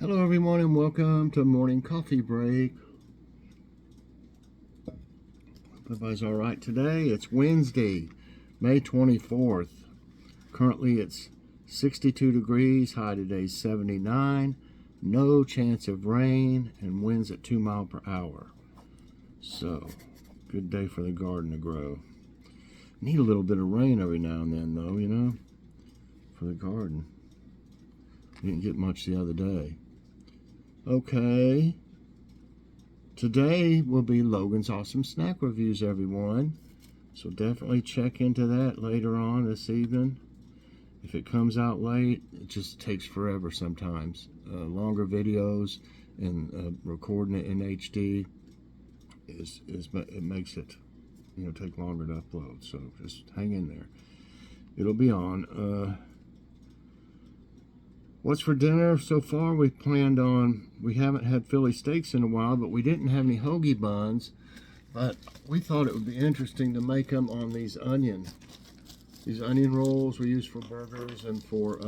Hello everyone and welcome to morning coffee break. Hope everybody's all right today. It's Wednesday, May 24th. Currently it's 62 degrees, high today 79. No chance of rain and winds at 2 miles per hour. So, good day for the garden to grow. Need a little bit of rain every now and then though, for the garden. Didn't get much the other day. Okay, today will be Logan's Awesome Snack Reviews, everyone. So definitely check into that later on this evening. If it comes out late, it just takes forever sometimes. Longer videos and recording it in HD it makes it take longer to upload. So just hang in there. It'll be on. What's for dinner so far? We haven't had Philly steaks in a while, but we didn't have any hoagie buns. But we thought it would be interesting to make them on these onion rolls we use for burgers and for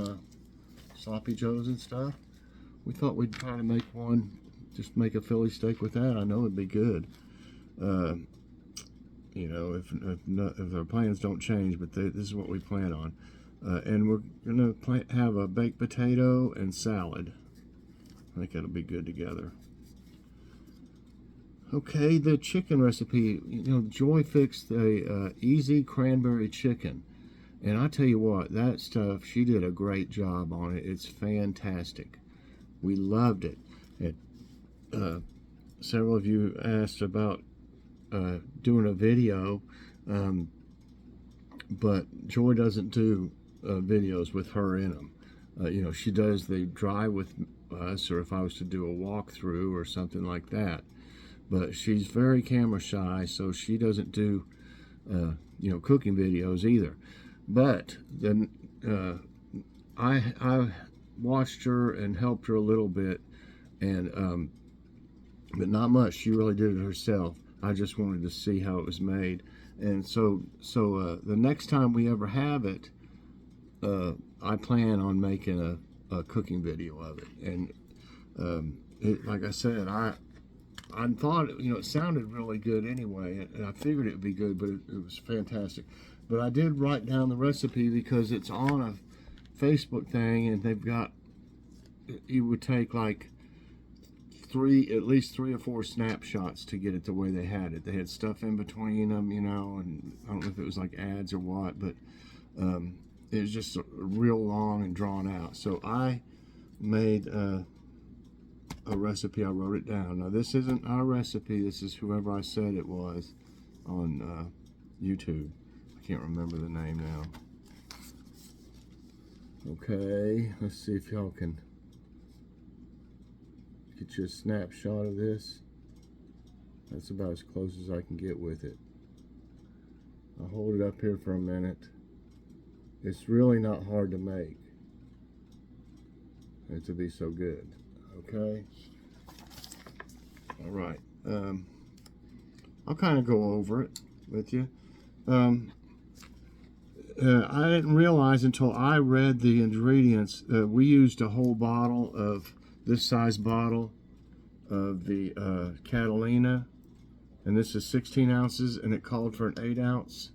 sloppy joes and stuff. We thought we'd try to make one, just make a Philly steak with that. I know it'd be good. If our plans don't change, but this is what we plan on. And we're going to have a baked potato and salad. I think that'll be good together. Okay, the chicken recipe. Joy fixed a easy cranberry chicken. And I tell you what, that stuff, she did a great job on it. It's fantastic. We loved it. Several of you asked about doing a video, but Joy doesn't do videos with her in them. She does the drive with us, or if I was to do a walkthrough or something like that. But she's very camera shy, so she doesn't do cooking videos either. But then I watched her and helped her a little bit, and but not much. She really did it herself. I just wanted to see how it was made, and so the next time we ever have it, I plan on making a cooking video of it. And like I said, I thought it sounded really good anyway, and I figured it would be good, but it was fantastic. But I did write down the recipe because it's on a Facebook thing, and they've got, you would take like at least 3 or 4 snapshots to get it the way they had it. They had stuff in between them, and I don't know if it was like ads or what, but it was just real long and drawn out. So I made a recipe. I wrote it down. Now this isn't our recipe. This is whoever I said it was on YouTube. I can't remember the name now. Okay, let's see if y'all can get you a snapshot of this. That's about as close as I can get with it. I'll hold it up here for a minute. It's really not hard to make. It to be so good. Okay. All right. I'll kind of go over it with you. I didn't realize until I read the ingredients. We used a whole bottle of this size bottle of the Catalina, and this is 16 ounces, and it called for an 8-ounce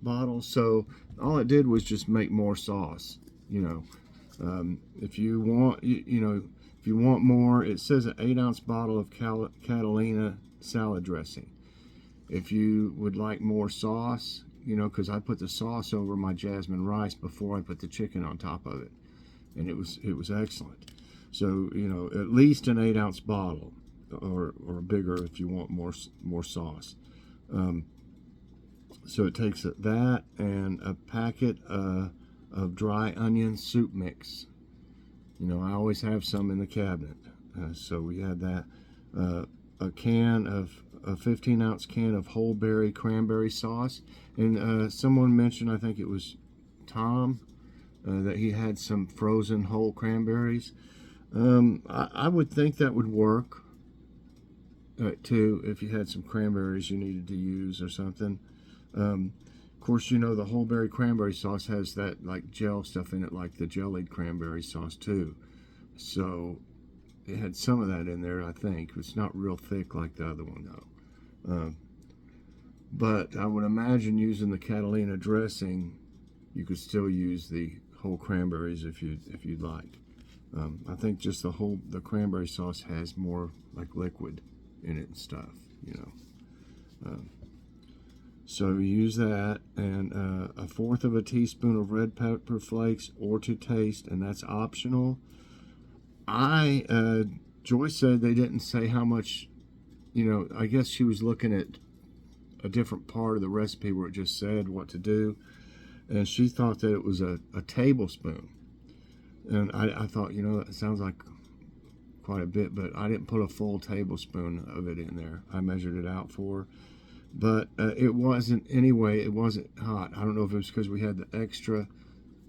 bottle. So all it did was just make more sauce. If you want, if you want more, it says an 8-ounce bottle of Catalina salad dressing. If you would like more sauce, because I put the sauce over my jasmine rice before I put the chicken on top of it, and it was excellent. So at least an 8-ounce bottle, or bigger if you want more sauce. So it takes that and a packet of dry onion soup mix. I always have some in the cabinet. So we had that. A 15-ounce can of whole berry cranberry sauce. And someone mentioned, I think it was Tom, that he had some frozen whole cranberries. I would think that would work too, if you had some cranberries you needed to use or something. Of course, the whole berry cranberry sauce has that like gel stuff in it, like the jellied cranberry sauce too. So it had some of that in there, I think. It's not real thick like the other one, though. But I would imagine using the Catalina dressing, you could still use the whole cranberries if you'd like. I think just the cranberry sauce has more like liquid in it and stuff, you know. So you use that, and 1/4 of a teaspoon of red pepper flakes, or to taste, and that's optional. Joyce said they didn't say how much, you know, I guess she was looking at a different part of the recipe where it just said what to do, and she thought that it was a tablespoon. And I thought, you know, that sounds like quite a bit, but I didn't put a full tablespoon of it in there. I measured it out for her. But it wasn't, anyway, it wasn't hot. I don't know if it was because we had the extra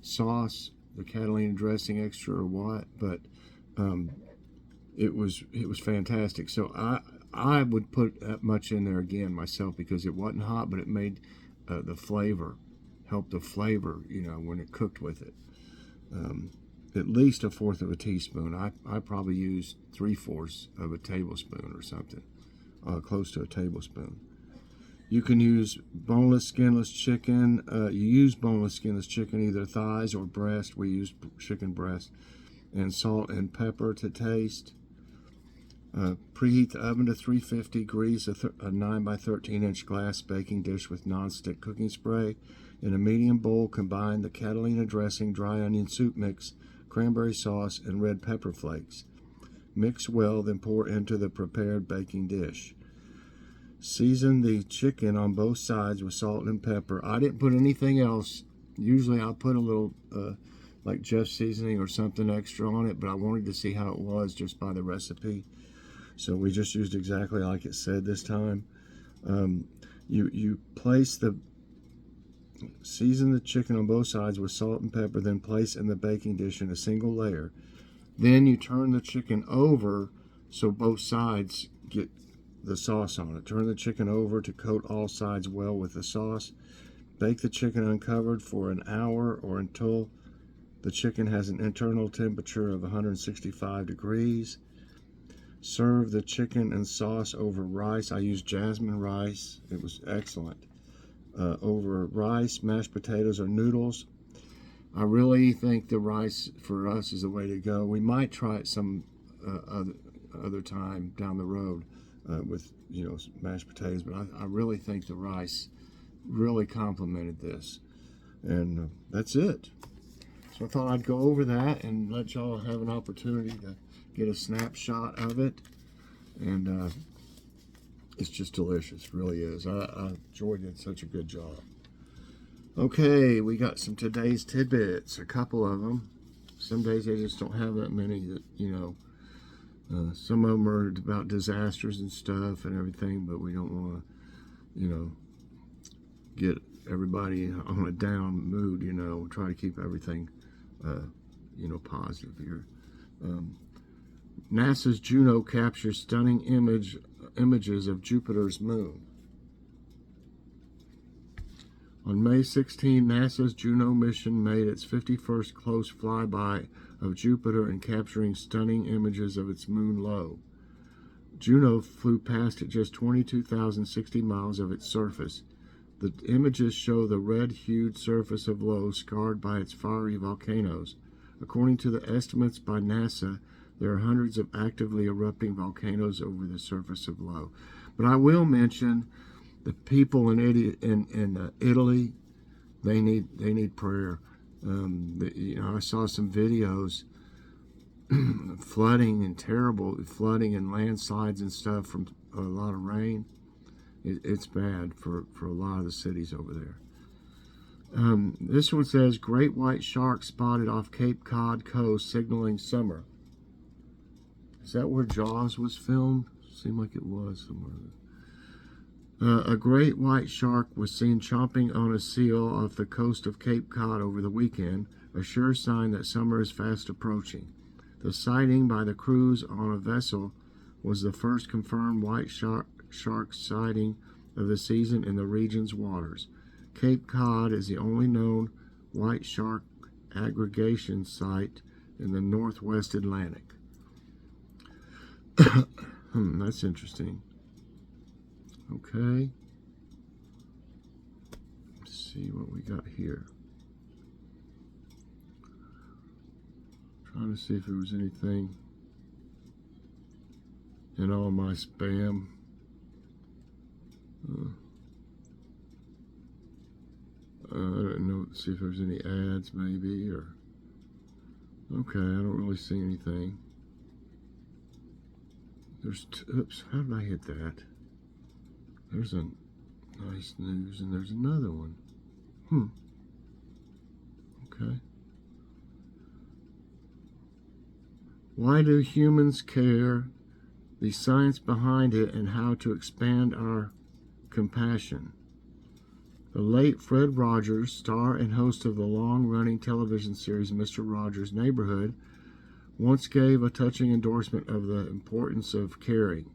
sauce, the Catalina dressing extra or what, but it was fantastic. So I would put that much in there again myself, because it wasn't hot, but it made the flavor, helped the flavor, you know, when it cooked with it. At least 1/4 of a teaspoon. I probably used 3/4 of a tablespoon or something, close to a tablespoon. You can use boneless, skinless chicken. You use boneless, skinless chicken, either thighs or breast. We use chicken breast. And salt and pepper to taste. Preheat the oven to 350. Grease a 9 by 13 inch glass baking dish with nonstick cooking spray. In a medium bowl, combine the Catalina dressing, dry onion soup mix, cranberry sauce, and red pepper flakes. Mix well, then pour into the prepared baking dish. Season the chicken on both sides with salt and pepper. I didn't put anything else. Usually I'll put a little like Jeff's seasoning or something extra on it, but I wanted to see how it was just by the recipe. So we just used exactly like it said this time. You season the chicken on both sides with salt and pepper, then place in the baking dish in a single layer. Then you turn the chicken over so both sides get the sauce on it. Turn the chicken over to coat all sides well with the sauce. Bake the chicken uncovered for an hour or until the chicken has an internal temperature of 165 degrees. Serve the chicken and sauce over rice. I used jasmine rice. It was excellent. Over rice, mashed potatoes, or noodles. I really think the rice for us is the way to go. We might try it some other time down the road with, you know, mashed potatoes, but I really think the rice really complemented this. And that's it. So I thought I'd go over that and let y'all have an opportunity to get a snapshot of it. And it's just delicious, really is. Joy did such a good job. Okay, we got some today's tidbits, a couple of them. Some days I just don't have that many that, you know, some of them are about disasters and stuff and everything, but we don't want to, you know, get everybody on a down mood, you know. We'll try to keep everything, you know, positive here. NASA's Juno captures stunning images of Jupiter's moon. On May 16, NASA's Juno mission made its 51st close flyby of Jupiter and capturing stunning images of its moon low. Juno flew past at just 22,060 miles of its surface. The images show the red-hued surface of Io scarred by its fiery volcanoes. According to the estimates by NASA, there are hundreds of actively erupting volcanoes over the surface of Io. But I will mention the people in Italy. They need prayer. You know, I saw some videos, flooding and terrible flooding and landslides and stuff from a lot of rain. It's bad for a lot of the cities over there. This one says, great white shark spotted off Cape Cod coast signaling summer. Is that where Jaws was filmed? Seemed like it was somewhere. A great white shark was seen chomping on a seal off the coast of Cape Cod over the weekend, a sure sign that summer is fast approaching. The sighting by the crews on a vessel was the first confirmed white shark sighting of the season in the region's waters. Cape Cod is the only known white shark aggregation site in the Northwest Atlantic. That's interesting. Okay. Let's see what we got here. Trying to see if there was anything in all my spam. I don't know. See if there's any ads, maybe, or okay. I don't really see anything. There's oops. How did I hit that? There's a nice news, and there's another one. Okay. Why do humans care? The science behind it and how to expand our compassion. The late Fred Rogers, star and host of the long-running television series Mr. Rogers' Neighborhood, once gave a touching endorsement of the importance of caring.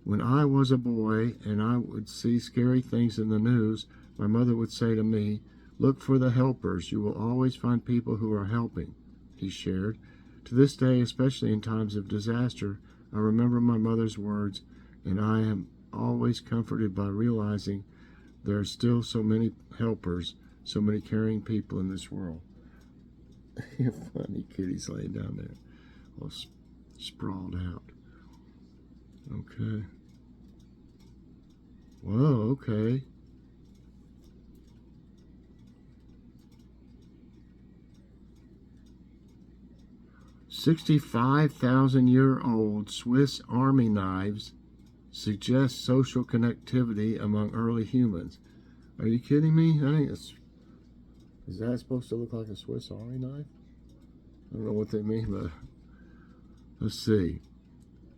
When I was a boy and I would see scary things in the news, my mother would say to me, "Look for the helpers. You will always find people who are helping," he shared. To this day, especially in times of disaster, I remember my mother's words, and I am always comforted by realizing there are still so many helpers, so many caring people in this world. You're funny, kitty's laying down there, all sprawled out. Okay. Whoa, okay. $65,000-year-old Swiss Army knives suggest social connectivity among early humans. Are you kidding me? I think it's... Is that supposed to look like a Swiss Army knife? I don't know what they mean, but let's see.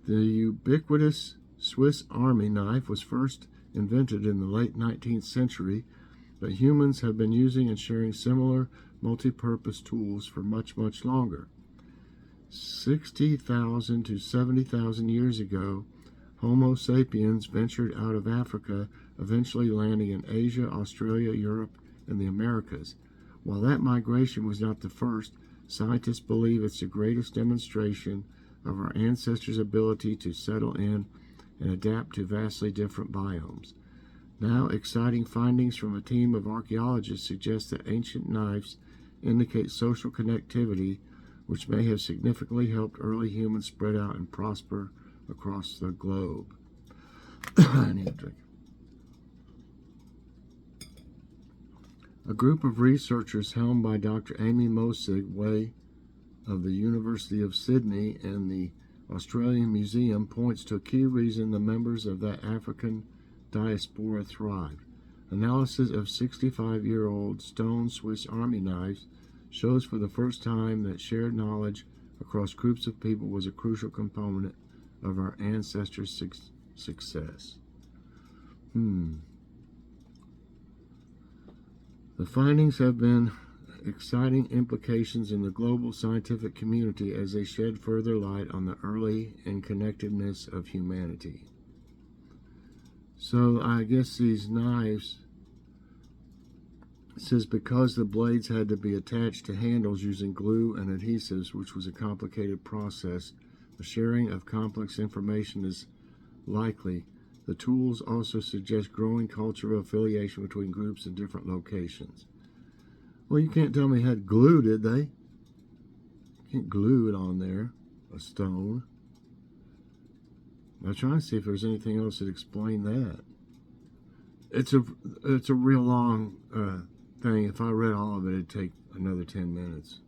The ubiquitous Swiss Army knife was first invented in the late 19th century, but humans have been using and sharing similar multi-purpose tools for much, much longer. 60,000 to 70,000 years ago, Homo sapiens ventured out of Africa, eventually landing in Asia, Australia, Europe, and the Americas. While that migration was not the first, scientists believe it's the greatest demonstration of our ancestors' ability to settle in and adapt to vastly different biomes. Now, exciting findings from a team of archaeologists suggest that ancient knives indicate social connectivity, which may have significantly helped early humans spread out and prosper across the globe. I need a drink. A group of researchers helmed by Dr. Amy Mosigway of the University of Sydney and the Australian Museum points to a key reason the members of that African diaspora thrived. Analysis of 65-year-old stone Swiss Army knives shows for the first time that shared knowledge across groups of people was a crucial component of our ancestors' success. The findings have been exciting implications in the global scientific community as they shed further light on the early and connectedness of humanity. So I guess these knives, it says because the blades had to be attached to handles using glue and adhesives, which was a complicated process, the sharing of complex information is likely. The tools also suggest growing cultural affiliation between groups in different locations. Well, you can't tell me it had glue, did they? Can't glue it on there, a stone. I'm trying to see if there's anything else that explained that. It's a real long thing. If I read all of it, it'd take another 10 minutes.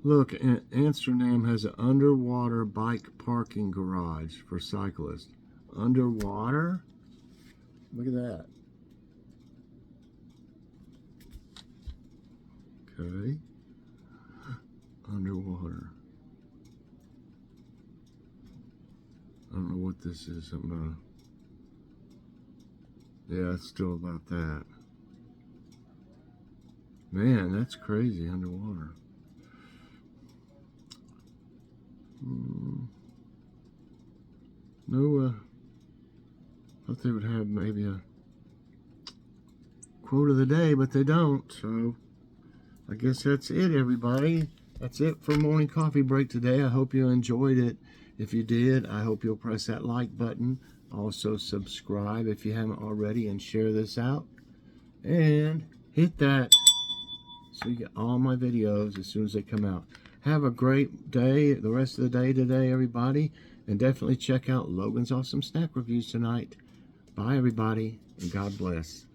Look, Amsterdam has an underwater bike parking garage for cyclists. Underwater? Look at that. Okay. Underwater. I don't know what this is. Something about... Yeah, it's still about that. Man, that's crazy, underwater. No, thought they would have maybe a quote of the day, but they don't. So I guess that's it, everybody. that's it for morning coffee break today. I hope you enjoyed it. If you did, I hope you'll press that like button. Also subscribe if you haven't already, and share this out. And hit that so you get all my videos as soon as they come out. Have a great day, the rest of the day today, everybody. And definitely check out Logan's Awesome Snack Reviews tonight. Bye, everybody, and God bless.